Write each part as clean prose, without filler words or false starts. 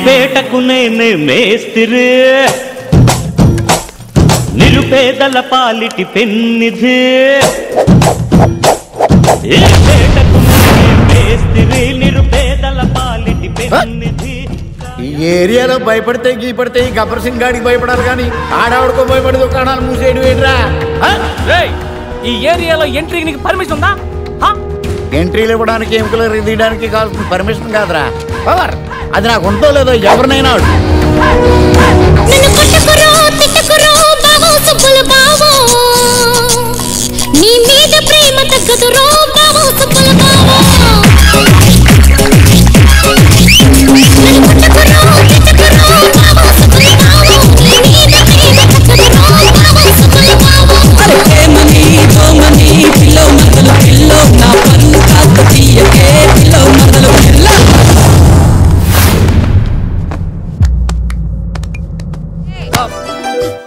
పేటకు నేనే మేస్తిరి, నిరుపేదల పాలిటి పెన్నిధి. ఈ పేటకు నేనే మేస్తిరి, నిరుపేదల పాలిటి పెన్నిధి. ఈ ఏరియాలో భయపడితే గీపడితే ఈ గబ్బర్ సింగ్ గాడికి భయపడాలి కానీ ఆడవాడికో భయపడి దుకాణాలు మూసేయడం ఏంట్రా? ఈ ఏరియాలో ఎంట్రీకి నీకు పర్మిషన్ ఉందా? ఎంట్రీలు ఇవ్వడానికి ఎముకలు తీయడానికి కావాల్సిన పర్మిషన్ కాదురా, పవర్. అది నాకు ఉంటో లేదో ఎవరినైనా నీ మీద ప్రేమ తగ్గదు రో బావో సుబ్బుల బావో.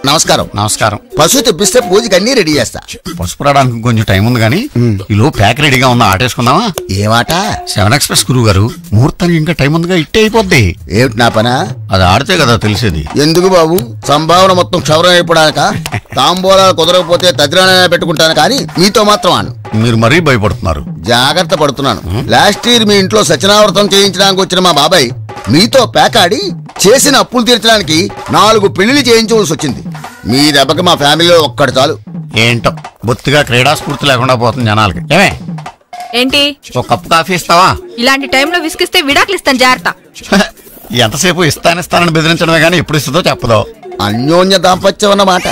నమస్కారం. నమస్కారం. పశువు తెప్పిస్తే పూజకి అన్ని రెడీ చేస్తా. పసుపు రావడానికి కొంచెం టైం ఉంది కానీ ఈలో ప్యాక్ రెడీగా ఉందా, ఆటేసుకుందామా? ఏమాట? 7 ఎక్స్ప్రెస్ గురువు గారు, ముహూర్తానికి ఇంకా టైం ఉందిగా, ఇట్టే అయిపోద్ది. ఏమిటి నా పనా? అది ఆడితే కదా తెలిసేది. ఎందుకు బాబు, సంభావన మొత్తం క్షవరం అయిపోడాక తాంబూలాలు కుదరకపోతే తదిరాణైనా పెట్టుకుంటాను కానీ మీతో మాత్రం అను. మీరు మరీ భయపడుతున్నారు. జాగ్రత్త పడుతున్నాను. లాస్ట్ ఇయర్ మీ ఇంట్లో సత్యనావ్రతం చేయించడానికి వచ్చిన మా బాబాయ్ మీతో పేకాడి చేసిన అప్పులు తీర్చడానికి 4 పెళ్లిళ్ళు చేయించవలసి వచ్చింది. మీ దెబ్బకి మా ఫ్యామిలీలో ఒక్కడు చాలు. ఏంటో బొత్తిగా క్రీడా స్ఫూర్తి లేకుండా పోతుంది జనాలకి. ఏమే ఏంటి ఒక కప్పు కాఫీ ఇస్తావా? ఇలాంటి టైంలో విసిగిస్తే విడాకులు ఇస్తాను, జాగ్రత్త. ఎంతసేపు ఇస్తానని బెదిరించడమే కానీ ఎప్పుడు ఇస్తుందో చెప్పదో. అన్యోన్య దాంపత్యం అన్నమాట.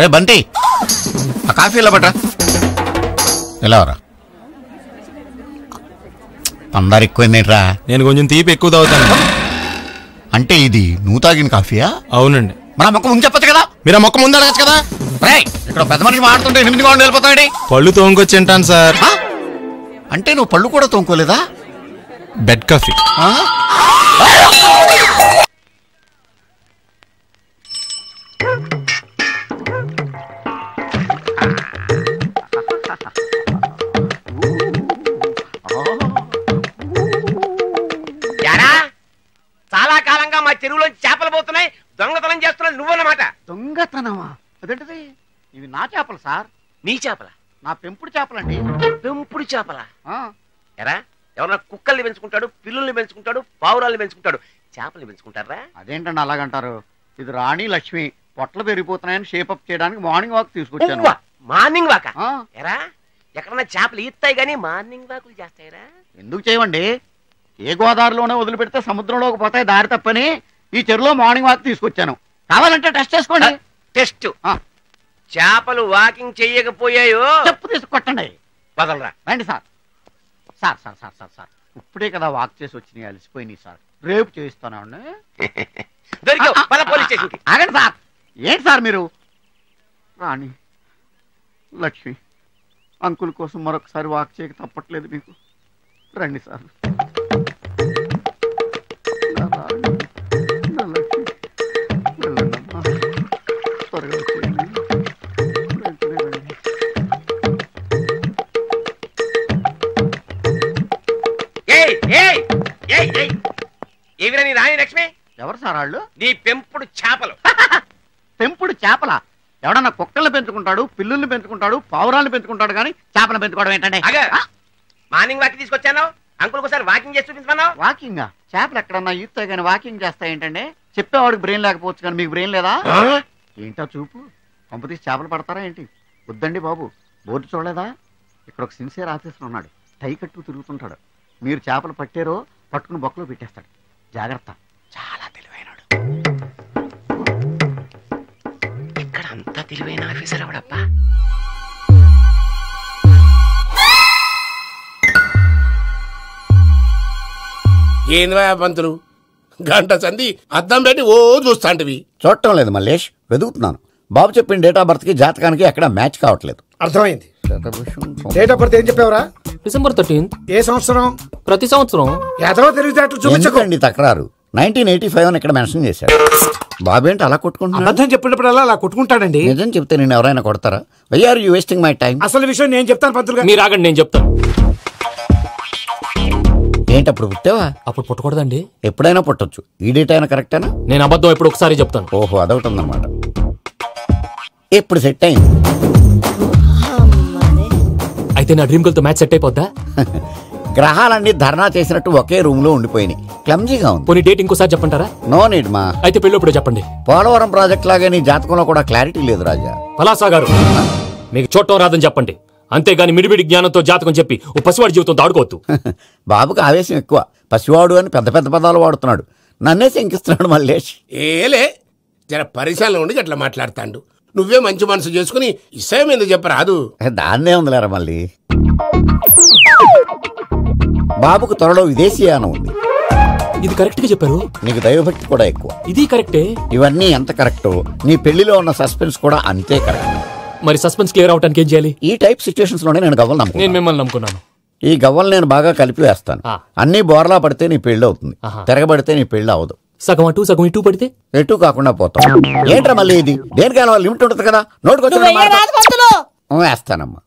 రే బంటి, ఆ కాఫీ ఇలా పట్రా. ఇలా రా. అందరు ఎక్కువైందేంట్రా? నేను కొంచెం తీపి ఎక్కువ తాగుతాను. అంటే ఇది నువ్వు తాగిన కాఫీయా? అవునండి. మన మొక్క ముందు చెప్పచ్చు కదా. మీరు ఆ మొక్క ముందు అడగచ్చు కదా. ఇక్కడ పెద్ద మనిషి మాడుతుంటే 8 గంటలు వెళ్ళిపోతాడు. పళ్ళు తోముకొచ్చి తింటాను సార్. అంటే నువ్వు పళ్ళు కూడా తోముకోలేదా? Bed coffee. చాలా కాలంగా మా చెరువులో చేపలు పోతున్నాయి, దొంగతనం చేస్తున్నావు నువ్వన్నమాట. దొంగతనమా? అదేంటిది? ఇవి నా చేపలు సార్. నీ చేపల? నా పెంపుడు చేపలండి. పెంపుడు చేపల? ఎరా, ఎవరన్నా కుక్కల్ని పెంచుకుంటాడు, పిల్లుల్ని పెంచుకుంటాడు, పావురాల్ని పెంచుకుంటాడు, చేపల్ని పెంచుకుంటారా? అదేంటండి అలాగంటారు? ఇది రాణి లక్ష్మి పొట్టలు పెరిగిపోతున్నాయని షేపప్ చేయడానికి మార్నింగ్ వాక్ తీసుకొచ్చాను. Morning walk? ఎరా, ఎక్కడన్నా చేపలు ఈత్తాయి గానీ మార్నింగ్ వాకులు చేస్తాయిరా? ఎందుకు చేయమండి? ఏ గోదావరిలోనే వదిలిపెడితే సముద్రంలోకి పోతాయి దారి తప్పని ఈ చెరువులో మార్నింగ్ వాక్ తీసుకొచ్చాను. కావాలంటే టెస్ట్ చేసుకోండి. టెస్ట్? చేపలు వాకింగ్ చెయ్యకపోయాయో చెప్పు తీసుకొట్టండి. వదలరా. రండి sir. Sir sir sir sir sir ఇప్పుడే కదా వాక్ చేసి వచ్చినాయి, అలసిపోయినాయి సార్. రేపు చేయిస్తానండి. ఆగండి సార్. ఏంటి సార్ మీరు? రాణి లక్ష్మి అంకుల్ కోసం మరొకసారి వాక్ చేయక తప్పట్లేదు మీకు. రండి సార్. ఏవిరా నీ రాణి లక్ష్మి? ఎవరు సార్ వాళ్ళు? నీ పెంపుడు చేపలు. పెంపుడు చేపల? ఎవడన్నా కుక్కల్ని పెంచుకుంటాడు, పిల్లుల్ని పెంచుకుంటాడు, పావురాల్ని పెంచుకుంటాడు కానీ చేపలు పెంచుకోవడం ఏంటంటే? మార్నింగ్ వాక్ తీసుకొచ్చాను, అంకుల్ ఒకసారి వాకింగ్ చేసి చూపించమన్నావు. వాకింగ్? చేపలు ఎక్కడన్నా ఈత్తాయి కానీ వాకింగ్ చేస్తాయి ఏంటంటే? చెప్పేవాడికి బ్రెయిన్ లేకపోవచ్చు కానీ మీకు బ్రెయిన్ లేదా? ఏంటో చూపు. పంపతీసి చేపలు పడతారా ఏంటి? వద్దండి బాబు. బోర్డు చూడలేదా? ఇక్కడ ఒక సిన్సియర్ ఆఫీసర్ ఉన్నాడు, టై కట్టు తిరుగుతుంటాడు. మీరు చేపలు పట్టారో పట్టుకుని బొక్కలో పెట్టేస్తాడు. జాగ్రత్త, చాలా తెలివైనడు. ఇక్కడ అంతా తెలివైన ఆఫీసర్ అవడబ్బా. ఏంది పంతులు, గంట సంధి అద్దం పెట్టి ఓ చూస్తాంటివి? చూడటం లేదు మల్లేష్, వెతుకుతున్నాను. బాబు చెప్పిన డేట్ ఆఫ్ బర్త్ కి జాతకానికి ఎక్కడ మ్యాచ్ కావట్లేదు. అర్థమైంది. డేట్ ఆఫ్ బర్త్ ఏం చెప్పావురా? December 13th. ఏ సంవత్సరం? ప్రతి సంవత్సరం. ఎదవో తెలివితేటలు చూపించకండి. తక్రారు 1985 అని ఇక్కడ మెన్షన్ చేశాడు. బాబు ఏంటి అలా కొట్టుకుంటున్నాడు? అబద్ధం చెప్పినప్పుడల్లా అలా కొట్టుకుంటాడండి. నిజం చెప్తే నేను ఎవరైనా కొడతారా? Why are you wasting my time? అసలు విషయం నేను చెప్తాను పంతులు గారు. మీరు ఆగండి, నేను చెప్తాను. ఏంటి అప్పుడు పుట్టావా? అప్పుడు పుట్టకూడదండి. ఎప్పుడైనా పుట్టొచ్చు. ఈ డేట్ అయినా కరెక్టేనా? నేను అబద్ధం ఎప్పుడు ఒకసారి చెప్తాను. ఓహో, అదొకటి ఉందన్నమాట. ఇప్పుడు సెట్ అయింది. అయితే నా డ్రీమ్ గర్ల్ తో మ్యాచ్ సెట్ అయిపోద్దా? గ్రహాలన్నీ ధర్నా చేసినట్టు ఒకే రూమ్ లో ఉండిపోయినాయి. క్లమ్జీగా ఉంది. పోనీ డేట్ ఇంకోసారి చెప్పంటారా? నో నీడ్ మా. అయితే పెళ్ళప్పుడు చెప్పండి. పోలవరం ప్రాజెక్ట్ లాగే నీ జాతకంలో కూడా క్లారిటీ లేదు రాజా. పలాసా గారు, మీకు చూడటం రాదని చెప్పండి. అంతేగాని మిడిమిడి జ్ఞానంతో జాతకం చెప్పి ఓ పసివాడి జీవితం దాడుకోవద్దు. బాబుకి ఆవేశం ఎక్కువ. పసివాడు అని పెద్ద పెద్ద పదాలు వాడుతున్నాడు. నన్నే శంకిస్తున్నాడు మల్లేష్. ఏలే జర పరిశాలలో ఉండి అట్లా మాట్లాడతాడు. నువ్వే మంచి మనసు చేసుకుని ఇష్టం ఎందుకు చెప్పరాదు? దాన్నే ఉందిలేరా మళ్ళీ. బాబుకు త్వరలో విదేశీయానం ఉంది. ఇది కరెక్ట్ గా చెప్పారు. నీకు దైవభక్తి కూడా ఎక్కువ. ఇది కరెక్టే. ఇవన్నీ ఎంత కరెక్టో నీ పెళ్లిలో ఉన్న సస్పెన్స్ కూడా అంతే కరెక్ట్. మరి సస్పెన్స్ క్లియర్ అవడానికి ఏం చేయాలి? ఈ టైప్ సిచ్యువేషన్స్ లోనే నేను గవ్వలు నమ్ముకున్నాను. నేను మిమ్మల్ని నమ్ముకున్నాను. ఈ గవ్వలు నేను బాగా కలిపి వేస్తాను. అన్ని బోర్లా పడితే నీ పెళ్లి అవుతుంది. తిరగబడితే నీ పెళ్లి అవదు. సగం అటు సగం ఇటు పడితే ఎటు కాకుండా పోతాం. ఏంట్రా మళ్ళీ ఇది? దేనికైనా లిమిట్ ఉంటుంది కదా. నోటుకొచ్చి వేస్తానమ్మా.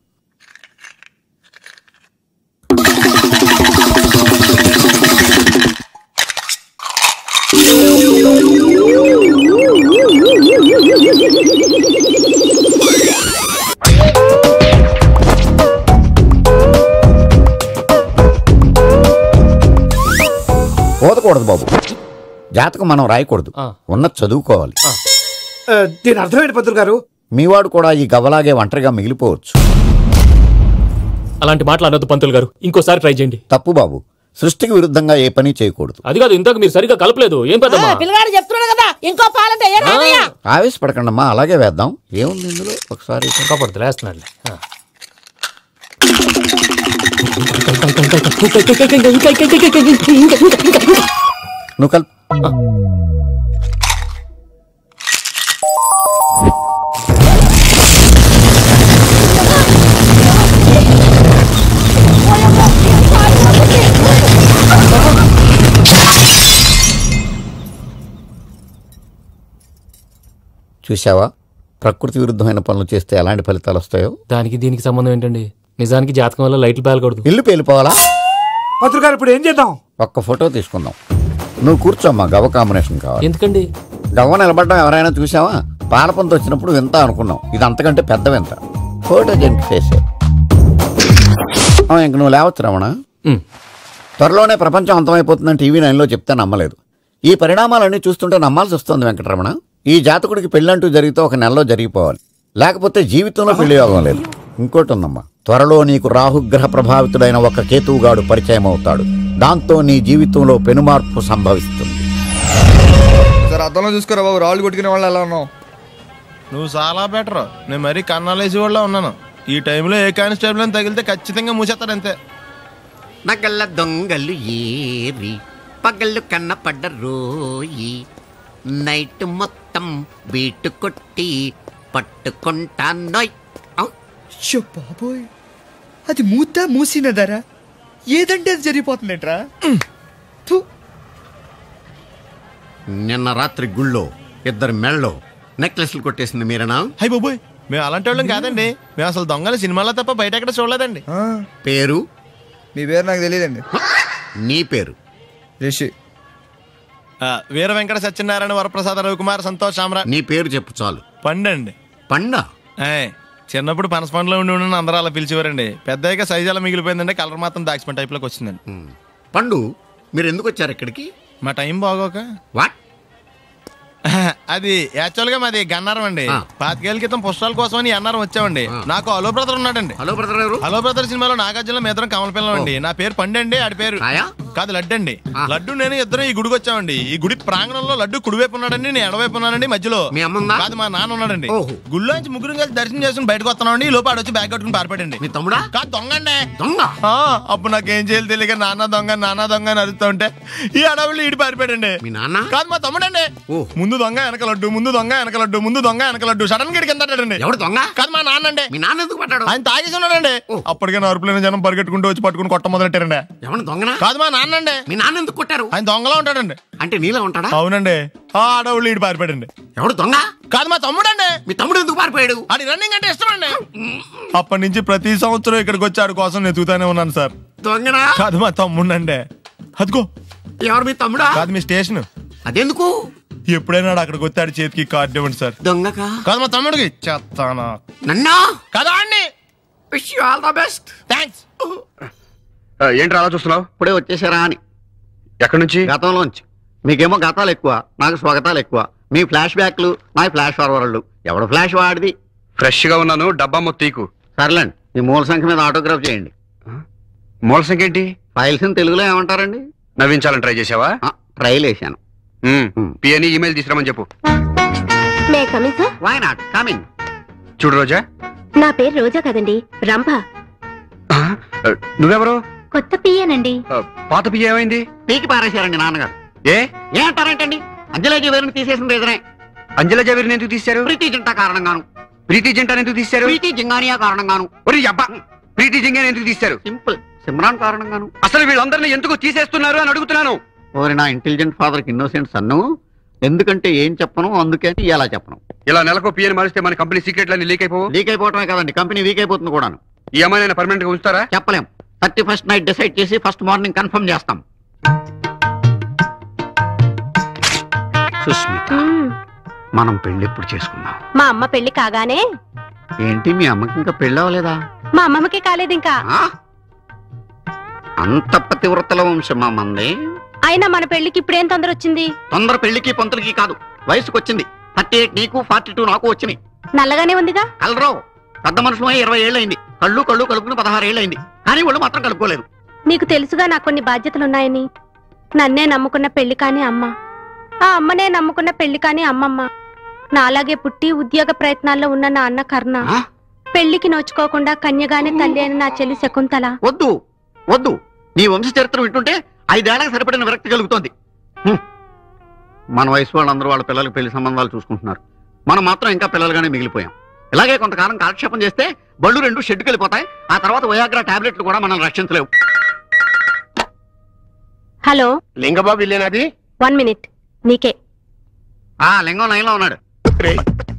పోదకూడదు బాబు. జాతకం మనం రాయకూడదు, ఉన్నది చదువుకోవాలి. దీని అర్థమైంది పంతులు గారు. మీవాడు కూడా ఈ గవ్వలాగే ఒంటరిగా మిగిలిపోవచ్చు. అలాంటి మాటలు అనొద్దు పంతులు గారు. ఇంకోసారి ట్రై చేయండి. తప్పు బాబు. సృష్టికి విరుద్ధంగా ఏ పని చేయకూడదు. అది కాదు, ఇంతకు మీరు సరిగ్గా కలపలేదు. ఏం పెద్దమ్మా? పిల్లగాడు చెప్తున్నాడు కదా, ఇంకో పాలంటే ఆవేశపడకండమ్మా, అలాగే వేద్దాం. ఏముంది ఇందులో? ఒకసారి కాపాడుతు వేస్తున్నాడు. నువ్వు కల్ చూసావా, ప్రకృతి విరుద్ధమైన పనులు చేస్తే ఎలాంటి ఫలితాలు వస్తాయో. దానికి దీనికి సంబంధం ఏంటండి? నిజానికి జాతకం వల్ల లైట్లు పేలకూడదు. ఇల్లు పేలిపోవాలా? పంతులు గారు ఇప్పుడు ఏం చేద్దాం? ఒక్క ఫోటో తీసుకుందాం. నువ్వు కూర్చోమ్మా. గవ్వ కాంబినేషన్ కావాలి. ఎందుకండి? గవ్వ నిలబడ్డం ఎవరైనా చూసావా? పాలపంత వచ్చినప్పుడు వింత అనుకున్నాం. ఇది అంతకంటే పెద్ద వింత. ఫోటో జంక్ చేసే. ఇంక నువ్వు లేవచ్చు రమణ. త్వరలోనే ప్రపంచం అంతమైపోతుందని టీవీ 9లో చెప్తే నమ్మలేదు. ఈ పరిణామాలన్నీ చూస్తుంటే నమ్మాల్సి వస్తుంది వెంకటరమణ. ఈ జాతకుడికి పెళ్ళంటూ జరిగితే ఒక నెలలో జరిగిపోవాలి, లేకపోతే జీవితంలో పెళ్లి యోగం లేదు. ఇంకోటి ఉందమ్మా, త్వరలో నీకు రాహుగ్రహ ప్రభావితుడైన ఒక కేతువుగాడు పరిచయం అవుతాడు. దాంతో నీ జీవితంలో పెనుమార్పు సంభవిస్తుంది. సార్ అద్దంలో చూసుకోరా బాబు, రాళ్ళు కొట్టుకునే వాళ్ళు ఎలా ఉన్నావు? నువ్వు చాలా బెటర్. నేను మరీ కన్నాలేసి వాళ్ళ ఉన్నాను. ఈ టైంలో ఏ కానిస్టేబుల్ అని తగిలితే ఖచ్చితంగా మూసేస్తాడు అంతే. నగల్ల దొంగలు ఏరి పగళ్ళు కన్న పడ్డ రోయి, నైట్ మొత్తం బీటు కొట్టి పట్టుకుంటానోయ్. బాబోయ్, అది మూసినదరా? ఏదంటే అది జరిగిపోతుందేంట్రా? నిన్న రాత్రి గుళ్ళో ఇద్దరు మెళ్ళలో నెక్లెస్లు కొట్టేసింది మీరేనా? హై బాబోయ్, మేము అలాంటి వాళ్ళం కాదండి. మేము అసలు దొంగలు సినిమాలో తప్ప బయట ఎక్కడ చూడలేదండి. పేరు? మీ పేరు నాకు తెలియదండి. నీ పేరు? రిషి. వీర వెంకట సత్యనారాయణ వరప్రసాద రవికుమార్ సంతోష్ సామ్రా. నీ పేరు చెప్పు చాలు. పండండి. పండా? చిన్నప్పుడు పనస పండులో ఉండి అందరూ అలా పిలిచేవారండి. పెద్దగా సైజు అలా మిగిలిపోయిందండి. కలర్ మాత్రం దాక్సిపెన్ టైప్ లోకి వచ్చిందండి. పండు, మీరు ఎందుకు వచ్చారు ఇక్కడికి? మా టైం బాగోక. వాట్? అది యాక్చువల్ గా మాది గన్నారం అండి. 25 ఏళ్ల క్రితం పుష్పాల కోసం అని అన్నారం వచ్చామండి. నాకు హలో బ్రదర్ ఉన్నాడండి. హలో బ్రదర్ ఎవరు? హలో బ్రదర్ సినిమాలో నాగార్జున మేదరం కమల పిల్లం అండి. నా పేరు పండండి, ఆడి పేరు కాదు లడ్డు అండి. లడ్డు నేను ఇద్దరు ఈ గుడికి వచ్చామండి. ఈ గుడి ప్రాంగణంలో లడ్డు కుడివైపు ఉన్నాడండి, నేను ఎడవైపు ఉన్నానండి. మధ్యలో కాదు మా నాన్న ఉన్నాడండి. గుళ్ళో నుంచి ముగ్గురు కలిసి దర్శనం చేసుకుని బయటకు వస్తున్నామండి. ఈ లోపు ఆడొచ్చి బ్యాగ్ కట్టుకుని పారిపడండి. మీ తమ్ముడా? కాదు దొంగండి. దొంగ? అప్పుడు నాకేం చేయాలి తెలియక నాన్న దొంగ అని అరుస్తూ ఉంటే ఈ అడవులు ఈడి పారిపోయాడండి. మీ నాన్న? కాదు మా తమ్ముడండి. ముందు దొంగ వెనక లడ్డు, ముందు దొంగ వెనక లడ్డు, ముందు దొంగ వెనక లడ్డు. సడన్ గా కింద పడ్డాడండి. ఎవరు దొంగ? కాదు మా నాన్న అండి. మీ నాన్న ఎందుకు పడ్డాడు? ఆయన తాగేసి ఉన్నాడండి. అప్పటికే అరుపులైన జనం పరిగెట్టుకుంటూ వచ్చి పట్టుకుని కొట్ట మొదలెట్టారండి. ఎవరు దొంగనా? కాదు మా నాన్న అండి. మీ నాన్న ఎందుకు కొట్టారు? ఆయన దొంగలా ఉంటాడండి. అంటే నీలా ఉంటాడా? అవునండి. ఆ అడవులు ఈడు పారిపోయాడండి. ఎవడు దొంగ? కాదు మా తమ్ముడండి. మీ తమ్ముడు ఎందుకు పారిపోయాడు? అది రన్నింగ్ అంటే ఇష్టం అండి. అప్పటి నుంచి ప్రతి సంవత్సరం ఇక్కడికి వచ్చి ఆడి కోసం వెతుకుతానే ఉన్నాను సార్. దొంగనా? కాదు మా తమ్ముడండి. అదిగో ఎవరు మీ తమ్ముడా? కాదు మీ స్టేషన్. అదెందుకు? ఎప్పుడైనా అక్కడికి వచ్చి ఆడి చేతికి కార్డు ఇవ్వండి సార్. దొంగకా? కాదు మా తమ్ముడికి చెత్తానా. నన్నా కదా అండి. Wish you all the best. Thanks. ఏంటి అలా చూస్తున్నావు? ఇప్పుడే వచ్చేసారా అని. ఎక్కడి నుంచి? గతంలోంచి. మీకేమో గతాలు ఎక్కువ, నాకు స్వాగతాలు ఎక్కువ. మీ ఫ్లాష్ బ్యాక్లు, నా ఫ్లాష్ ఫార్వర్డ్లు. ఎవడు ఫ్లాష్ వాడిది? ఫ్రెష్ గా ఉన్నాను. డబ్బా మొత్తీకు. సర్లేండి, ఈ మూల సంఖ్య మీద ఆటోగ్రాఫ్ చేయండి. మూల సంఖ్య ఏంటి? ఫైల్స్ తెలుగులో ఏమంటారండి? నవ్వించాలని ట్రై చేసావా? ట్రైల్ వేసాను. పిఎని ఈమెయిల్ తీసుకురామని చెప్పు. May coming sir? Why not coming. చూడు రోజా, నా పేరు రోజా కదండి, రంభ. నువ్వెవరు? కొత్త పియ్యనండి. పాత పియ్య ఏమైంది? పీకి పారేశారండి నాన్నగారు. ఏ అంటారేంటండి? అంజలా జవేరిని తీసేసింది ఎదురే. అంజలా జవేరిని ఎందుకు తీశారు? ప్రీతి జింటా కారణంగాను. ప్రీతి జింటాను ఎందుకు తీశారు? ప్రీతి జింగానియా కారణంగాను. అబ్బా, ప్రీతి జింగాని ఎందుకు తీశారు? సింపుల్, సిమ్రాన్ కారణంగాను. అసలు వీళ్ళందరినీ ఎందుకు తీసేస్తున్నారు అని అడుగుతున్నాను. ఓరి నా ఇంటెలిజెంట్ ఫాదర్ కి ఇన్నోసెంట్ సన్ను. ఎందుకంటే ఏం చెప్పను, అందుకే ఎలా చెప్పను. ఇలా నెలకు పిఎని మారిస్తే మన కంపెనీ సీక్రెట్లన్నీ లీక్ అయిపోవటమే కదండి, కంపెనీ వీక్ అయిపోతుంది కూడాను. ఈ అమ్మాయిని పర్మనెంట్ గా ఉంచుతారా? చెప్పలేం. 31st నైట్ డిసైడ్ చేసి ఫస్ట్ మార్నింగ్ కన్ఫర్మ్ చేస్తాం. సుస్మిత, మనం పెళ్లి ఎప్పుడు చేసుకుందాం? మా అమ్మ పెళ్లి కాగానే. ఏంటి మీ అమ్మకి ఇంకా పెళ్లి అవ్వలేదా? మా అమ్మమ్మకి కాలేదు ఇంకా. అంత పతివ్రతల వంశమా మంది? అయినా మన పెళ్లికి ఇప్పుడేం తొందర వచ్చింది? తొందర పెళ్లికి పంతులకి కాదు, వయసుకు వచ్చింది. 38 నీకు, 42 నాకు వచ్చినాయి. నల్లగానే ఉందిగా. కలరావు, పెద్ద మనుషులు 20 ఏళ్ళైంది. కళ్ళు కలుపుకుని 16 ఏళ్ళైంది. కానీ వాళ్ళు మాత్రం కలుపుకోలేదు. నీకు తెలుసుగా నాకు కొన్ని బాధ్యతలున్నాయని. నన్నే నమ్ముకున్న పెళ్లి కాని అమ్మ, ఆ అమ్మనే నమ్ముకున్న పెళ్లి కాని అమ్మమ్మ, నాలాగే పుట్టి ఉద్యోగ ప్రయత్నాల్లో ఉన్న నా అన్న కర్ణ, పెళ్లికి నోచుకోకుండా కన్యగానే తల్లి అని నా చెల్లి శకుంతల. వద్దు వద్దు, నీ వంశ చరిత్ర వింటుంటే 5 ఏళ్లకు సరిపడిన విరక్తి కలుగుతోంది. మన వయసు వాళ్ళందరూ వాళ్ళ పిల్లలకి పెళ్లి సంబంధాలు చూసుకుంటున్నారు. మనం మాత్రం ఇంకా పిల్లలుగానే మిగిలిపోయాం. ఇలాగే కొంతకాలం కాలక్షేపం చేస్తే బళ్ళు 2 షెడ్డుకి వెళ్ళిపోతాయి. ఆ తర్వాత వయాగ్రా టాబ్లెట్లు కూడా మనల్ని రక్షించలేవు. హలో లింగబాబు ఇల్లేనాది? 1 మినిట్, నీకే. లింగం లైన్లో ఉన్నాడు.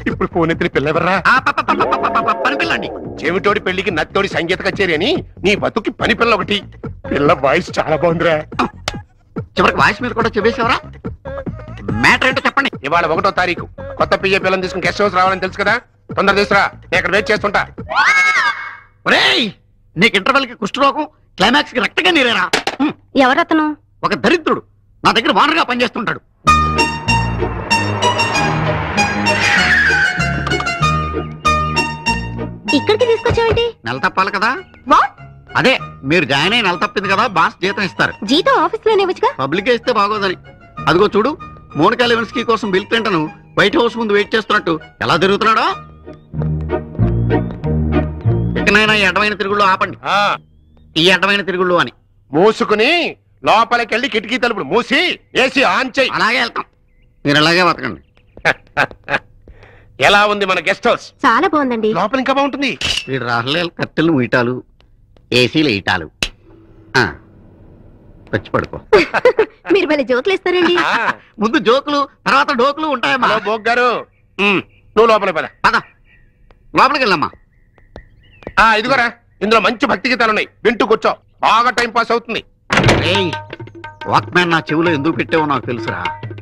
ఇప్పుడు ఫోన్ ఎత్తిన పిల్లెవర్రా? పని పిల్లండి. చెవిటోడి పెళ్లికి నత్తోడి సంగీత కచేరీ అని నీ బతుకి పని పిల్ల ఒకటి. పిల్ల వాయిస్ చాలా బాగుందిరా. చివరికి వాయిస్ మీద కూడా చెప్పేసేవరా? మ్యాటర్ ఏంటో చెప్పండి. ఇవాళ 1వ తారీఖు. కొత్త పియ్య పిల్లని తీసుకుని గెస్ట్ హౌస్ రావాలని తెలుసు కదా. తొందర తీసురా, నేను ఇక్కడ వెయిట్ చేస్తుంటా. ఒరేయ్, నీకు ఇంటర్వెల్ కి కుష్ఠరోగం, క్లైమాక్స్ కి రక్తగా నీరేరా. ఎవరతను? ఒక దరిద్రుడు, నా దగ్గర వానరుగా పనిచేస్తుంటాడు. ఇక్కడికి తీసుకొచ్చావేంటి? నెల తప్పాలి కదా. అదే మీరు జాయిన్ అయి నెల తప్పింది కదా, బాస్ జీతం ఇస్తారు. జీతం ఆఫీస్ లోనే వచ్చుగా. పబ్లిక్ ఇస్తే బాగోదని. అదిగో చూడు, మోనికా లెవిన్స్కీ కోసం బిల్ క్లింటన్ వైట్ హౌస్ ముందు వెయిట్ చేస్తున్నట్టు ఎలా తిరుగుతున్నాడో. ఇకనైనా ఈ అడ్డమైన తిరుగుళ్ళు ఆపండి. ఈ అడ్డమైన తిరుగుళ్ళు అని మూసుకుని లోపలికి వెళ్ళి కిటికీ తలుపులు మూసి ఏసీ ఆన్ చేయి. అలాగే వెళ్తాం, మీరు అలాగే బతకండి. ఎలా ఉంది మన గెస్ట్ హౌస్? చాలా బాగుందండి. లోపల ఇంకా బాగుంటుంది. వీడు రాహుల్ కట్టెలు ముయిటాలు, ఏసీలు ఇటాలు. వచ్చి పడుకో. మీరు మళ్ళీ జోకులు ఇస్తారండి. ముందు జోకులు, తర్వాత డోకులు ఉంటాయమ్మా. బోగ్ గారు, నువ్వు లోపలికి పద. పద, లోపలికి వెళ్ళమ్మా. ఇదిగోరా, ఇందులో మంచి భక్తి గీతాలు ఉన్నాయి, వింటూ కూర్చో, బాగా టైం పాస్ అవుతుంది. వాక్మ్యాన్ నా చెవిలో ఎందుకు పెట్టావో నాకు తెలుసురా.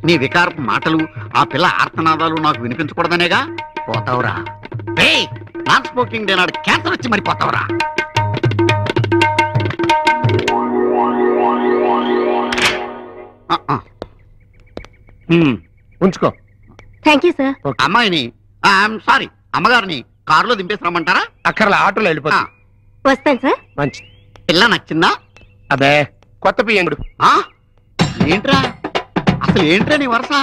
నీ వికారపు మాటలు, ఆ పిల్ల ఆర్తనాదాలు నాకు వినిపించకూడదనేగా. పోతావురా. నాన్ స్మోకింగ్ డే నాడు క్యాన్సర్ వచ్చి మరి పోతావురా. ఉంచుకో. Thank you sir. అమ్మాయిని, సారీ అమ్మగారిని కారులో దింపేసి రమ్మంటారా? అక్కర్లా, ఆటోలో వెళ్ళిపోతా. వస్తాను సార్. మంచి పిల్ల నచ్చిందా? అదే కొత్త పియ్యంగుడు. ఏంట్రా అసలు, ఏంట్రా నీ వరుస?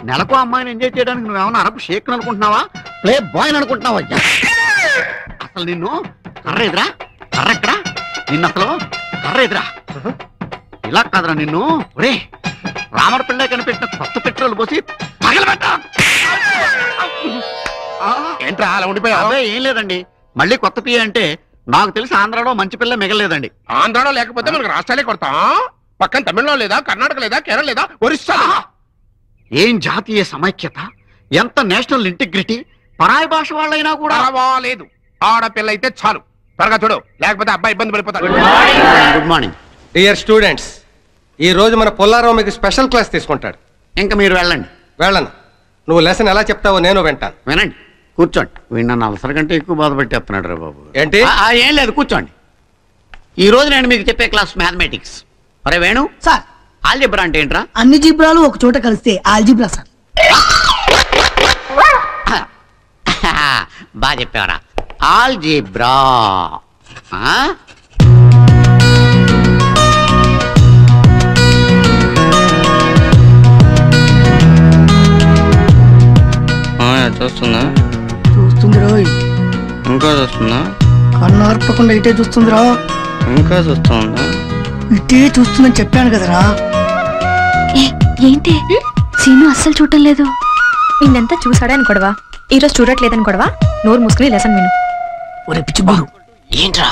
నెలకు అమ్మాయిని ఎంజాయ్ చేయడానికి నువ్వేమన్నా అరబ్ షేక్ అనుకుంటున్నావా, ప్లే బాయ్ అనుకుంటున్నావా? అసలు నిన్ను కర్ర ఎదురా, కర్ర ఎక్కడా? నిన్ను అసలు కర్ర ఎదురా, ఇలా కాదురా నిన్ను. ఒరే, రామర్ పిల్ల కనిపెట్టిన కొత్త పెట్రోల్ పోసి తగలబెట్టా. ఏంట్రా అలా ఉండిపోయా? అదే ఏం లేదండి, మళ్ళీ కొత్త పియ్య అంటే నాకు తెలిసి ఆంధ్రాలో మంచి పిల్ల మిగలేదండి. ఆంధ్రాలో లేకపోతే మనకు రాష్ట్రాలే కొడతాం. పక్కన తమిళనాడు లేదా, కర్ణాటక లేదా, కేరళ లేదా, ఒరిస్సా. ఏం జాతీయ సమైక్యత, ఎంత నేషనల్ ఇంటిగ్రిటీ. పరాయి భాష వాళ్ళైనా కూడా పర్వాలేదు, ఆడపిల్ల అయితే చాలు. త్వరగా చూడు, లేకపోతే అబ్బాయి ఇబ్బంది పడిపోతాడు. Good morning dear students. ఈ రోజు మన పుల్లారావు మీకు స్పెషల్ క్లాస్ తీసుకుంటాడు. ఇంకా మీరు వెళ్ళండి. వెళ్ళను. నువ్వు లెసన్ ఎలా చెప్తావో నేను వింటాను. వినండి, కూర్చోండి. వీడు నన్ను అవసరం కంటే ఎక్కువ బాధ పెట్టేస్తున్నాడు రా బాబు. ఏంటి? ఏం లేదు, కూర్చోండి. ఈ రోజు నేను మీకు చెప్పే క్లాస్ మ్యాథమెటిక్స్. అరే వేణు సార్, ఆల్జిబ్రా అంటే ఏంట్రా? అన్ని జీబ్రాలు ఒక చోట కలిస్తే ఆల్జిబ్రా సార్. బాగా చెప్పావరా, ఆల్జిబ్రా. చూస్తుందా? చూస్తుంది రోయ్. ఇంకా చూస్తుందా? కన్ను ఆర్పకుండా ఇటే చూస్తుందిరా. ఇంకా చూస్తుందా? ఇటే చూస్తుందని చెప్పాను కదరా. ఏంటి సీను అస్సలు చూడటం లేదు. నిన్నంతా చూసాడని గొడవ, ఈరోజు చూడట్లేదని గొడవ. నోరు మూసుకుని లెసన్ విను. ఒరే పిచ్చిగుడు, ఏంట్రా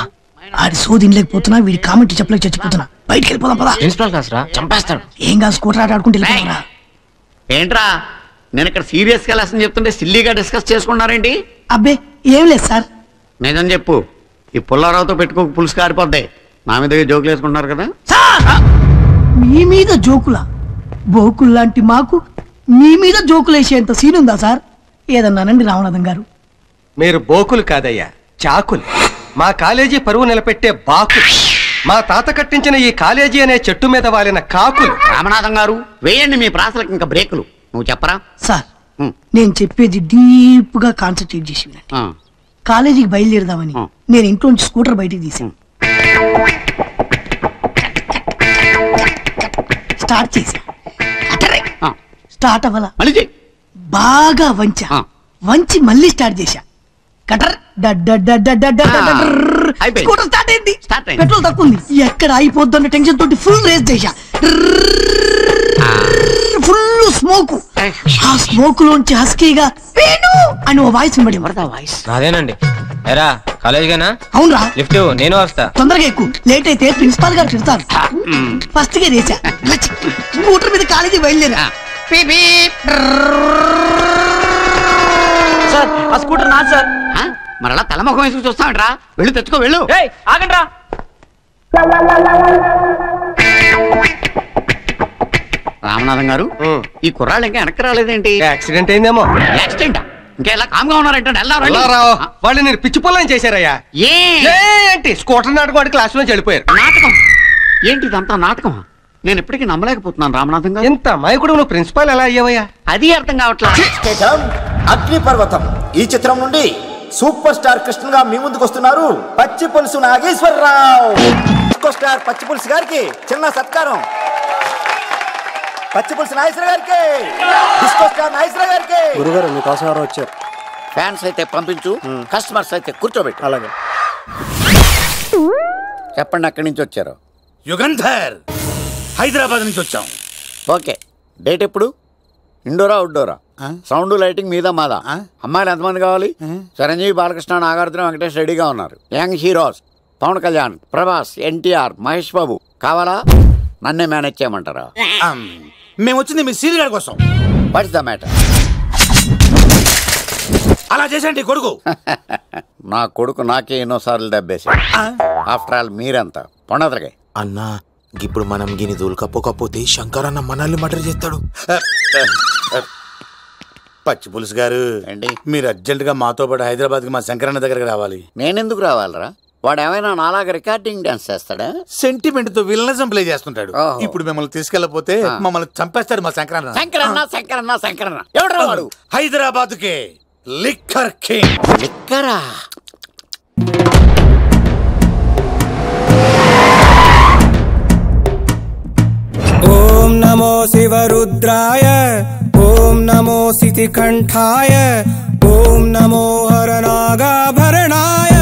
ఆడి సోది లేకపోతున్నా, వీడి కామెంట్ చెప్పలేక చచ్చిపోతున్నా. బయటికి వెళ్ళిపోదాం పదా. ప్రిన్సిపల్ క్లాస్ రా, చంపేస్తాడు. ఏం కాదు, స్కూటర్ ఆట ఆడుకుంటే వెళ్ళిపోతారా. ఏంట్రా నేను ఇక్కడ సీరియస్ గా లెసన్ చెప్తుంటే సిల్లీగా డిస్కస్ చేసుకున్నారేంటి? అబ్బే ఏం లేదు సార్. నిజం చెప్పు, ఈ పుల్లారావుతో పెట్టుకో, పులుసు కారిపోద్ది. నా మీద జోకులు వేసుకుంటున్నారు కదా. మీ మీద జోకులా? బోకులు లాంటి మాకు మీ మీద జోకులు వేసేంత సీన్ ఉందా సార్? ఏదన్నానండి రామనాథం గారు. మీరు బోకులు కాదయ్యా, చాకులు. మా కాలేజీ పరువు నిలబెట్టే బాకులు. మా తాత కట్టించిన ఈ కాలేజీ అనే చెట్టు మీద వాలిన కాకులు. రామనాథం గారు వేయండి మీ ప్రాసలకు ఇంకా బ్రేకులు. నువ్వు చెప్పరా సార్? నేను చెప్పేది డీప్ గా కాన్సన్ట్రేట్ చేసి వినండి. కాలేజీకి బయలుదేరదామని నేను ఇంట్లో నుంచి స్కూటర్ బయటికి తీసాను. స్టార్ట్ చేశా, స్టార్ట్ అవ్వాలా, బాగా వంచి మళ్ళీ స్టార్ట్ చేశా. కటర్ స్కూటర్ స్టార్ట్ అయింది. పెట్రోల్ తక్కువ ఉంది, ఎక్కడ అయిపోద్దు అన్న టెన్షన్ తోటి ఫుల్ రేస్ చేశా. Full smoke. ఆ స్మోక్ లోంచి హస్కీగా వేణు అని ఓ వాయిస్ వినబడి. వాయిస్ అదేనండి. ఎరా కాలేజీగానా? అవునరా. లిఫ్ట్ నేను వస్తా. తొందరగా ఎక్కువ, లేట్ అయితే ప్రిన్సిపాల్ గారు తిడతారు. ఫస్ట్ గా చేశా, స్కూటర్ మీద కాలేజీ బయలుదేరా. సార్ ఆ స్కూటర్ నాది సార్. మరి అలా తలముఖం వేసుకు చూస్తామంటరా? వెళ్ళు తెచ్చుకో, వెళ్ళు. ఆగండ్రా. రామనాథం గారు, ఈ కుర్రాళ్ళు ఇంకా వెనక్కి రాలేదేంటి? యాక్సిడెంట్ అయిందేమో. యాక్సిడెంట్? ఇంకా ఎలా కామ్గా ఉన్నారంటే వాళ్ళు నేను పిచ్చి పొలం చేశారయ్యా. ఏంటి స్కూటర్ నాటకం వాడి క్లాస్ నుంచి వెళ్ళిపోయారు. నాటకం ఏంటి? ఇదంతా నాటకం. నేను ఇప్పటికీ నమ్మలేకపోతున్నాను రామనాథం గారు. ఎంత మైకుడు నువ్వు ప్రిన్సిపాల్ ఎలా అయ్యావయ్యా? అది అర్థం కావట్లేదు. అగ్నిపర్వతం ఈ చిత్రం నుండి సూపర్ స్టార్ కృష్ణగా మీ ముందుకు వస్తున్నారు పచ్చి పులుసు నాగేశ్వరరావు. సూపర్ స్టార్ పచ్చి పులుసు గారికి చిన్న సత్కారం. పచ్చి పులుసు నాగేశ్వర గారికి, డిస్కో స్టార్ నాగేశ్వర గారికి. గురుగారు మీకోసం ఎవరో వచ్చారు. ఫ్యాన్స్ అయితే పంపించు, కస్టమర్స్ అయితే కూర్చోబెట్టు. అలాగే. చెప్పండి, అక్కడి నుంచి వచ్చారు? యుగంధర్, హైదరాబాద్ నుంచి వచ్చాం. ఓకే, డేట్ ఎప్పుడు? ఇండోరా అవుట్డోరా? సౌండ్ లైటింగ్ మీద మాదా? అమ్మాయిలు ఎంతమంది కావాలి? చిరంజీవి, బాలకృష్ణ, నాగార్జున, వెంకటేష్ రెడీగా ఉన్నారు. యంగ్ హీరోస్ పవన్ కళ్యాణ్, ప్రభాస్, ఎన్టీఆర్, మహేష్ బాబు కావాలా? నన్నే మేనేజ్ చేయమంటారా? మేము వచ్చింది మీ సీరియల్ గారి కోసం. What's the matter? అలా చేసేంటి కొడుకు? నా కొడుకు నాకే ఎన్నోసార్లు దెబ్బేసి. ఆఫ్టర్ ఆల్ మీరంతా పొండదరగా. అన్నా ఇప్పుడు మనం గిని దూల్కపోతే శంకర్ అన్న మనల్ని మర్డర్ చేస్తాడు. పచ్చి పులుసు గారు, మీరు అర్జెంట్ గా మాతో పాటు హైదరాబాద్ కి మా శంకరన్న దగ్గరకు రావాలి. నేనెందుకు రావాలరా? వాడు ఏమైనా నాలాగా రికార్డింగ్ డాన్స్ చేస్తాడా? సెంటిమెంట్ తో విలనిజం ప్లే చేస్తుంటాడు. ఇప్పుడు మిమ్మల్ని తీసుకెళ్లపోతే మమ్మల్ని చంపేస్తాడు మా శంకరన్న. శంకరన్న శంకరన్న శంకరన్న ఎవడరా వాడు? హైదరాబాద్ కే లిక్కర్ కింగ్. లిక్కరా? ఓం నమో శివరుద్రాయ, ఓం నమో శితికంఠాయ, ఓం నమో హరనాగాభరణాయ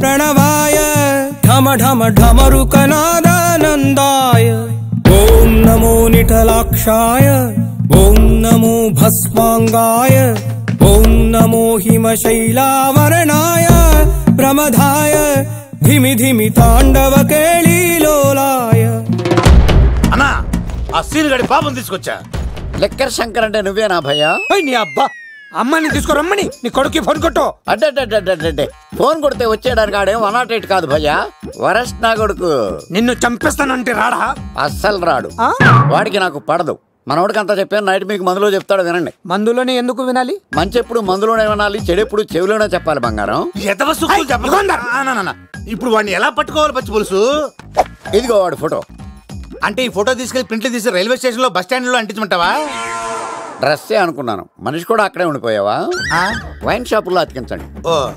ప్రణవాయ ఢమ ఢమ ఢమరుకనాదానందాయ, ఓం నమో నిఠలాక్షాయ, ఓం నమో భస్మాంగాయ, ఓం నమో హిమశైలావరణాయ ప్రమదాయ ధిమి ధిమి తాండవ కేళీలోలాయ. అన్నా, ఆ సీన్ గడి పాపం తీసుకొచ్చా. లెక్కర్ శంకర్ అంటే నువ్వేనా భయ్యా? నీ అబ్బా, అమ్మాయిని తీసుకురమ్మని నీ కొడుకు ఫోన్ కొట్టు. అడ్డే ఫోన్ కొడితే వచ్చేయడానికి ఆడేం 108 కాదు భయ్యా, వరస్ట్ నా కొడుకు. నిన్ను చంపేస్తానంటే రాడా? అస్సలు రాడు, వాడికి నాకు పడదు. మనోడికి అంతా చెప్పాను, నైట్ మీకు మందులో చెప్తాడు వినండి. మందులోనే ఎందుకు వినాలి? మంచి ఎప్పుడు మందులోనే వినాలి, చెడెప్పుడు చెవిలోనే చెప్పాలి బంగారం. ఇప్పుడు వాడిని ఎలా పట్టుకోవాలి పచ్చి పులుసు? ఇదిగో వాడు ఫోటో. అంటే ఈ ఫోటో తీసుకెళ్లి ప్రింట్లు తీసి రైల్వే స్టేషన్ లో బస్ స్టాండ్ లో అంటించమంటావా? డ్రెస్సే అనుకున్నాను, మనిషి కూడా అక్కడే ఉండిపోయావా? వైన్ షాపుల్లో అతికించండి.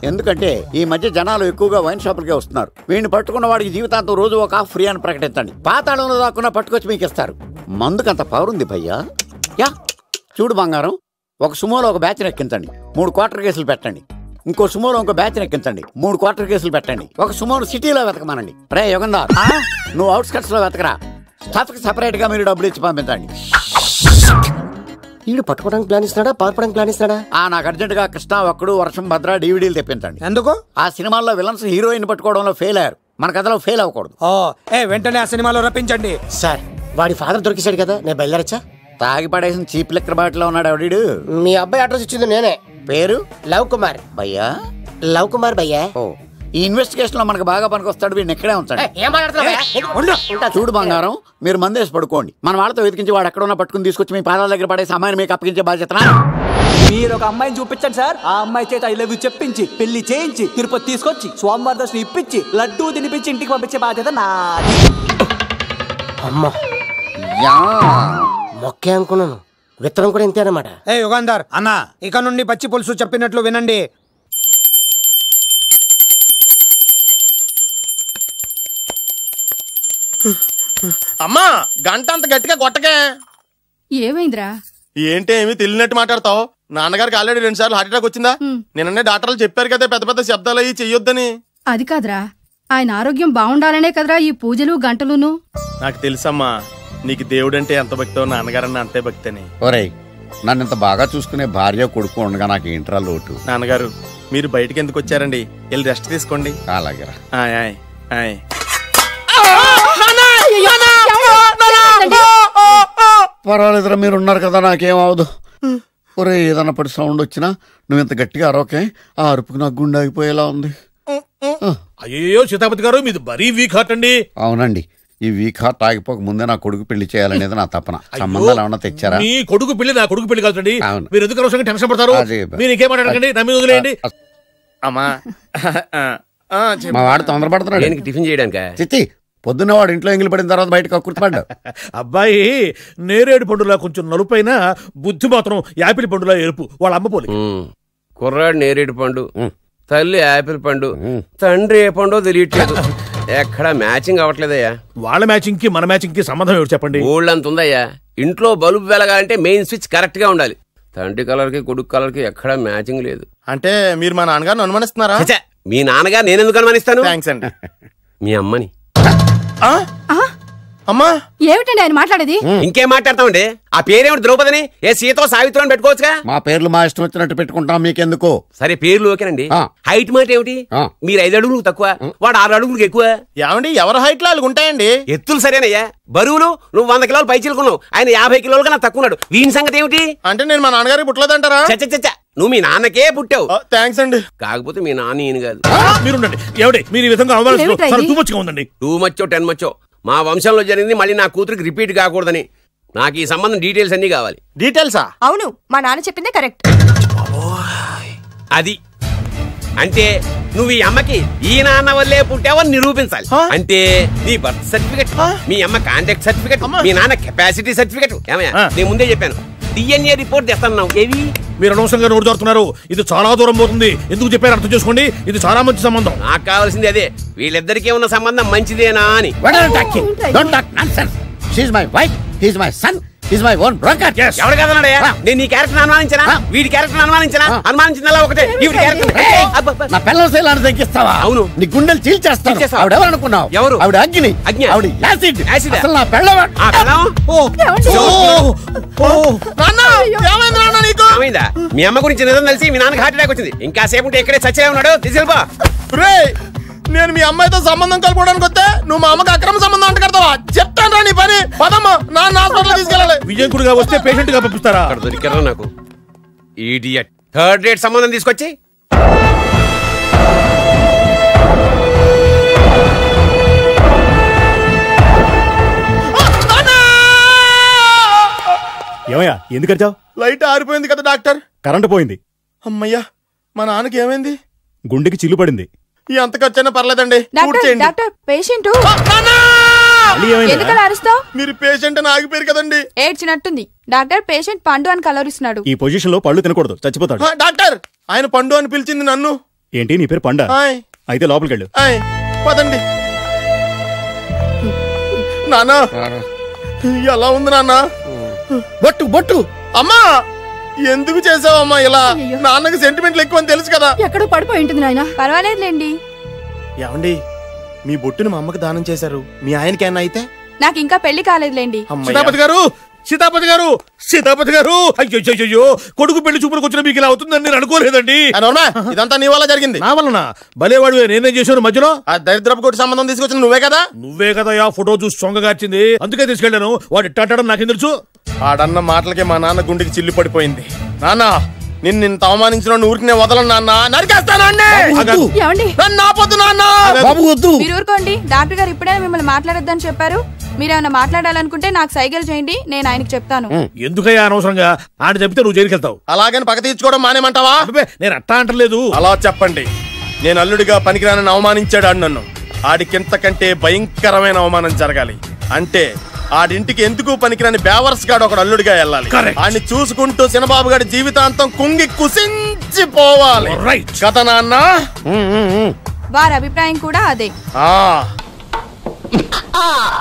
ఎందుకంటే ఈ మధ్య జనాలు ఎక్కువగా వైన్ షాపులకే వస్తున్నారు. వీడిని పట్టుకున్న వాడికి జీవితాంతం రోజు ఒక ఫ్రీ అని ప్రకటించండి. పాతాళంలో దాక్కున్నా పట్టుకొచ్చి మీకు ఇస్తారు. మందుకంత పవర్ ఉంది భయ్యా. యా చూడు బంగారం, ఒక సుమోలో ఒక బ్యాచ్ ఎక్కించండి, 3 క్వార్టర్ కేసులు పెట్టండి. ఇంకో సుమోలో ఇంకో బ్యాచ్ ఎక్కించండి, 3 క్వార్టర్ కేసులు పెట్టండి. ఒక సుమోను సిటీలో వెతకమానండి. రే యుగంధర్, నువ్వు అవుట్స్కట్స్ లో వెతకరా. స్టాఫ్ కి సెపరేట్ గా మీరు డబ్బులు ఇచ్చి పంపించండి. వీడు పట్టుకోవడానికి ప్లాన్ ఇస్తున్నాడా, పారిపోవడానికి ప్లాన్ ఇస్తున్నాడా? నాకు అర్జెంట్ గా కృష్ణ, ఒక్కడు, వర్షం, భద్ర డివిడీలు తెప్పించండి. ఎందుకు? ఆ సినిమాల్లో విలన్స్ హీరోయిన్ పట్టుకోవడంలో ఫెయిల్ అయ్యారు, మన కథలో ఫెయిల్ అవ్వకూడదు. వెంటనే ఆ సినిమాలో రప్పించండి. సార్ వాడి ఫాదర్ దొరికేశాడు కదా, నేను బయలుదేరచ్చా? తాగి పడేసిన చీప్ లెక్కర్ బాటిలో ఉన్నాడు ఎవడీడు? మీ అబ్బాయి అడ్రస్ ఇచ్చింది నేనే. పేరు? లవ్ కుమార్ భయ్యా. లవ్ కుమార్ భయ్యా. ఈ ఇన్వెస్టిగేషన్ లో మనకు బాగా పనికొస్తాడు, వీడిని ఎక్కడే ఉంచండి. చూడు బంగారం, మీరు మందేసి పడుకోండి. మన వాళ్ళతో వెతికించి వాడు ఎక్కడ ఉన్నా పట్టుకుని తీసుకొచ్చి మీ పాదాల దగ్గర పడేసి అమ్మాయిని మీకు అప్పగించే బాధ్యత. మీరు ఒక అమ్మాయిని చూపించండి సార్. ఆ అమ్మాయి చేత ఐ లవ్ యూ చెప్పించి పెళ్లి చేయించి తిరుపతి తీసుకొచ్చి స్వామివారి దర్శనం ఇప్పించి లడ్డూ తినిపించి ఇంటికి పంపించే బాధ్యత నాది. అమ్మా మొక్కే అనుకున్నాను, విత్తనం కూడా ఇంతే అన్నమాట. యుగంధర్ అన్నా, ఇక నుండి పచ్చి పులుసు చెప్పినట్లు వినండి. అమ్మా గంట అంత గట్టిగా కొట్టకే. ఏమైందిరా? ఏంటి ఏమి తెలియనట్టు మాట్లాడతావు? నాన్నగారికి ఆల్రెడీ 2 సార్లు హార్ట్ అటాక్ వచ్చిందా? నిన్ననే డాక్టర్లు చెప్పారు కదా పెద్ద పెద్ద శబ్దాలు అయ్యి చెయ్యొద్దని. అది కాదురా, ఆయన ఆరోగ్యం బాగుండాలనే కదరా ఈ పూజలు గంటలును. నాకు తెలుసమ్మా, నీకు దేవుడంటే ఎంత భక్తో నాన్నగారన్న అంతే భక్తి అని. ఒరేయ్, నన్ను ఇంత బాగా చూసుకునే భార్య కొడుకు ఉండగా నాకు ఏంట్రా లోటు? నాన్నగారు మీరు బయటికి ఎందుకు వచ్చారండి? వెళ్ళి రెస్ట్ తీసుకోండి. అలాగేరా. పర్వాలేదురా, మీరు ఉన్నారు కదా, నాకేం అవదు. ఒరే, ఏదన్నా పడి సౌండ్ వచ్చినా నువ్వు ఇంత గట్టిగా అరవకే, ఆ అరుపుకు నాకు గుండె ఆగిపోయేలా ఉంది. అయ్యో సీతాపతి గారు, మీది మరీ వీక్ హార్ట్ అండి. అవునండి, ఈ వీక్ హార్ట్ ఆగిపోక ముందే నా కొడుకు పెళ్లి చేయాలనేది నా తపన. సంబంధాలు ఏమన్నా తెచ్చారా? మీ కొడుకు పెళ్లి నా కొడుకు పెళ్లి కాదండి. మీరు ఎందుకు అవసరంగా టెన్షన్ పడతారు? మీరు ఇంకేమాటండి, నా మీద వదిలేయండి. అమ్మా మా వాడు తొందరపడుతున్నాడు టిఫిన్ చేయడానికి. చిత్తి పొద్దున్న వాడు ఇంట్లో ఎంగిలి పడిన తర్వాత బయటకు కుర్తుపడ్డాడు. అబ్బాయి నేరేడు పండులా కొంచెం నలుపైన, బుద్ధి మాత్రం యాపిల్ పండులా ఎరుపు. వాళ్ళ అమ్మ పోలి. కుర్రాడు నేరేడు పండు, తల్లి యాపిల్ పండు, తండ్రి ఏ పండో తెలియట్లేదు. ఎక్కడ మ్యాచింగ్ అవ్వట్లేదయ్యా. వాళ్ళ మ్యాచింగ్ కి మన మ్యాచింగ్ కి సంబంధం ఏమిటి చెప్పండి? ఊళ్ళంత ఉందయ్యా. ఇంట్లో బల్బు వెలగాలంటే మెయిన్ స్విచ్ కరెక్ట్ గా ఉండాలి. తండ్రి కలర్ కి కొడుకు కలర్ కి ఎక్కడ మ్యాచింగ్ లేదు. అంటే మీరు మా నాన్నగారిని అనుమానిస్తున్నారా? మీ నాన్నగారు నేనెందుకు అనుమానిస్తాను? థాంక్స్ అండి. మీ అమ్మని. అమ్మా ఏమిటండి ఆయన మాట్లాడేది? ఇంకేం మాట్లాడతామండి? ఆ పేరేమిటి ద్రౌపదిని? ఏ సీతో సావిత్రి అని పెట్టుకోవచ్చుగా. మా పేర్లు మా ఇష్టం వచ్చినట్టు పెట్టుకుంటాం, మీకెందుకు? సరే పేర్లు ఓకేనండి. హైట్ మాట ఏమిటి? మీరు 5 అడుగులు తక్కువ, వాడు 6 అడుగులకు ఎక్కువ. ఏమండి ఎవరి హైట్ లో వాళ్ళకి ఉంటాయండి. ఎత్తులు సరేనయ్యా. బరువులు నువ్వు 100 కిలోలు పై చిలుకున్నావు, ఆయన 50 కిలోలు కన్నా తక్కున్నాడు. వీని సంగతి ఏమిటి? అంటే నేను మా నాన్నగారికి పుట్టలేదంటారా? నువ్వు మీ నాన్నకే పుట్టావు. థాంక్స్ అండి. కాకపోతే మీ నాన్న ఈయన కాదు. మీరుండండి. ఏమిటి మీరు ఈ విధంగా అవమానిస్తున్నారు? టూ మచ్గా ఉందండి. 2 మచ్చో 10 మచ్చో మా వంశంలో జరిగింది మళ్ళీ నా కూతురికి రిపీట్ కాకూడదని నాకు ఈ సంబంధం డీటెయిల్స్ అన్ని కావాలి. డీటెయిల్సా? అవును, మా నాన్న చెప్పిందే కరెక్ట్. అది అంటే నువ్వు ఈ అమ్మకి ఈ నాన్న వల్లే పుట్టావని నిరూపించాలి. అంటే నీ బర్త్ సర్టిఫికెట్, మీ అమ్మ కాంటాక్ట్ సర్టిఫికెట్, మీ నాన్న కెపాసిటీ సర్టిఫికెట్. ఏమయ్యా, నేను ముందే చెప్పాను DNA రిపోర్ట్ తెస్తాను. ఏవి మీరు అనవసరంగా నోరు జారుతున్నారు. ఇది చాలా దూరం పోతుంది. ఎందుకు చెప్పారు అర్థం చేసుకోండి. ఇది చాలా మంచి సంబంధం. నాకు కావాల్సింది అదే, వీళ్ళిద్దరికీ ఉన్న సంబంధం మంచిదేనా అని. ఎవరు కదన్నాడయ్యా? నేను నీ క్యారెక్టర్ అనుమానించనా? వీడి క్యారెక్టర్ అనుమానించనా? అనుమానించిందలా ఒకటే. వీడి క్యారెక్టర్ తగ్గిస్తావా? అవును, నీ గుండెలు చీల్చేస్తాను. ఆవిడ ఎవరు అనుకున్నావు? ఎవరు? ఆవిడ అగ్ని. ఆవిడ యాసిడ్. అసలు నా ఏమైందా? మీ అమ్మ గురించి నిజం తెలిసి మీ నాన్నకి హార్ట్ అటాక్ వచ్చింది. ఇంకా సేపు ఉంటే ఇక్కడే చచ్చే ఉన్నాడు. తీసుకెళ్ళిపో. నేను మీ అమ్మాయితో సంబంధం కలుపుకోవడానికి వస్తే నువ్వు మా అమ్మకి అక్రమ సంబంధం అంట కడతావా? చెప్తాను రా నీ పని. పదమ్మా, నాన్న హాస్పిటల్ తీసుకెళ్ళాలి. విజయకుడిగా వస్తే పేషెంట్ గా పంపిస్తారా? అక్కడ దొరికారా నాకు ఈడియట్. థర్డ్ రేట్ సంబంధం తీసుకొచ్చి ఏమయ్యా ఎందుకు వచ్చావు? లైట్ ఆరిపోయింది కదా డాక్టర్. కరెంటు పోయింది. అమ్మయ్యా, మా నాన్నకి ఏమైంది? గుండెకి చిల్లు పడింది. ఎంత ఖర్చైనా పర్లేదండి. డాక్టర్ పేషెంట్ ఎందుకలా అరుస్తావు? మీరు పేషెంట్ అని ఆగిపోయారు కదండి. ఏడ్చినట్టుంది. డాక్టర్ పేషెంట్ పండు అని కలవరిస్తున్నాడు. ఈ పొజిషన్ లో పళ్ళు తినకూడదు, చచ్చిపోతాడు. డాక్టర్ ఆయన పండు అని పిలిచింది నన్ను. ఏంటి నీ పేరు పండా? అయితే లోపలికి వెళ్ళు. పదండి. నాన్న ఎలా ఉంది నాన్న? బొట్టు బొట్టు. అమ్మా ఎందుకు చేసావమ్మా ఇలా? నాన్నకి సెంటిమెంట్లు ఎక్కువ అని తెలుసు కదా. ఎక్కడో పడిపోయి ఉంటుంది నాయన. పర్వాలేదులేండి. ఏమండి మీ బొట్టుని మా అమ్మకి దానం చేశారు, మీ ఆయనకి ఏమన్నా అయితే? నాకు ఇంకా పెళ్లి కాలేదులేండి. సీతాపతి గారు, సీతాపతి గారు, సీతాపతి గారు, అయ్యో కొడుకు పెళ్లి చూపులకు వచ్చిన మీకు ఇలా అవుతుందని నేను అనుకోలేదండి. ఇదంతా నీ వల్ల జరిగింది. నా వలన? భలేవాడు, నేనేం చేశాను మధ్యలో? ఆ దరిద్రపు కొట్టి సంబంధం తీసుకొచ్చిన నువ్వే కదా. నువ్వే కదా ఆ ఫోటో చూసి సొంగగార్చింది, అందుకే తీసుకెళ్లాను. వాడు ఇట్టాడడం నాకేం తెలుసు? ఆడన్న మాటలకే మా నాన్న గుండెకి చిల్లు పడిపోయింది. నాన్న నిన్ను అవమానించిన ఊరికి వదలను నాన్న, నరికేస్తానండి. మీరు ఊరుకోండి. డాక్టర్ గారు ఇప్పుడే మిమ్మల్ని మాట్లాడొద్దని చెప్పారు. మీరేమైనా మాట్లాడాలనుకుంటే నాకు సైగలు చేయండి, నేను ఆయనకు చెప్తాను. ఎందుకయ్యా అనవసరంగా ఆయన చెప్తే నువ్వు జైలుకి వెళ్తావు. అలాగని పక్క తీర్చుకోవడం మానేమంటావా? నేను అట్టా అంటలేదు. అలా చెప్పండి. నేను అల్లుడిగా పనికిరానని అవమానించాడు ఆడు నన్ను. ఆడికింతకంటే భయంకరమైన అవమానం జరగాలి. అంటే ఆడింటికి ఎందుకు పనికిరాని బేవర్స్ గాడు ఒకడు అల్లుడిగా వెళ్ళాలి. ఆడిని చూసుకుంటూ చిన్నబాబు గారి జీవితాంతం కుంగి కుసించిపోవాలి కదా నాన్న. వారి అభిప్రాయం కూడా అదే.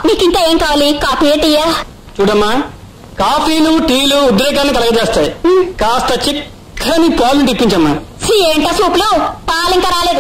నీకింకా ఏం కావాలి? కాఫీ టీయా? చూడమ్మా, కాఫీలు టీలు ఉద్రేకాన్ని కలగజేస్తాయి. కాస్త చిక్కని పాలు తెప్పించమ్మా. ఏంటా సూపులో పాలు ఇంకా రాలేదు.